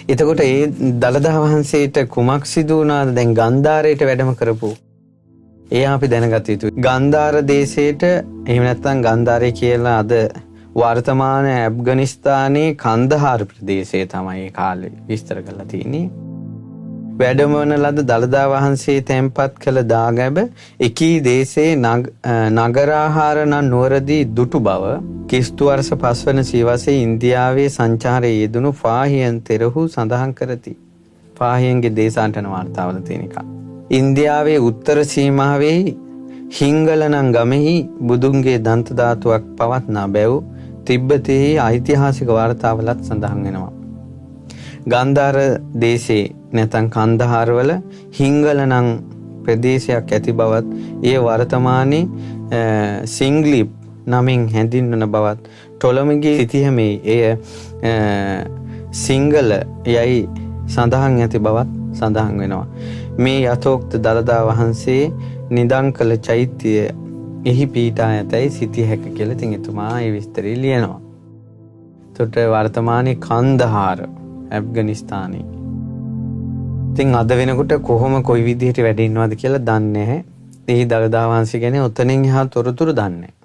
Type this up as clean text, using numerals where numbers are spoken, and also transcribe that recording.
එතකොට ඒ දළදා වහන්සේට කුමක් සිදු වුණාද? දැන් ගන්ධාරයට වැඩම කරපු. ඒ අපි දැනගත යුතුයි. ගන්ධාර දේශයට එහෙම නැත්නම් ගන්ධාරය කියලා අද වර්තමාන ඇෆ්ගනිස්තානයේ කන්දහාර ප්‍රදේශයේ තමයි ඒ කාලේ විස්තර කරලා තියෙන්නේ. වැඩමවන ලද දළදා වහන්සේ තැන්පත් කළ දාගැබ එකී දේශයේ නගරාහාර නම් නුවරදී දුටු බව කිස්තු වර්ෂ 5 වන සියවසේ ඉන්දියාවේ සංචාරයේ යෙදුණු ෆාහියන් තෙරහු සඳහන් කරති. ෆාහියන්ගේ දේශාන්තන වාර්තාවල තියෙන එක. ඉන්දියාවේ උත්තර සීමාවේ හිංගලනම් ගමෙහි බුදුන්ගේ දන්ත ධාතුවක් පවත්නා බැව් තිබ්බතයේ ඓතිහාසික වාර්තාවලත් සඳහන් වෙනවා. ගන්ධාර දේශේ නැත්නම් කන්දහාරවල හිංගලනම් ප්‍රදේශයක් ඇති බවත් ඒ වර්තමානයේ සිංග්ලිප් නමින් හැඳින්වන බවත් ටොලමිගේ සිතියමේ එය සිංගල යයි සඳහන් ඇති බවත් සඳහන් වෙනවා. මේ යථෝක්ත දළදා වහන්සේ නිදන් කළ චෛත්‍යය එහි පීඨා ඇතැයි සිතිය හැක කියලා ඉතින් එතුමා ඒ විස්තරය ලියනවා. එතකොට වර්තමානයේ කන්දහාර ඇෆ්ගනිස්තානයේ. ඉතින් අද වෙනකොට කොහොම කොයි විදිහට වැඩ ඉන්නවද කියලා දන්නේ නැහැ. ඒ දළදා වහන්සේ ගැන ඔතනින් එහා තොරතුරු දන්නේ නැහැ.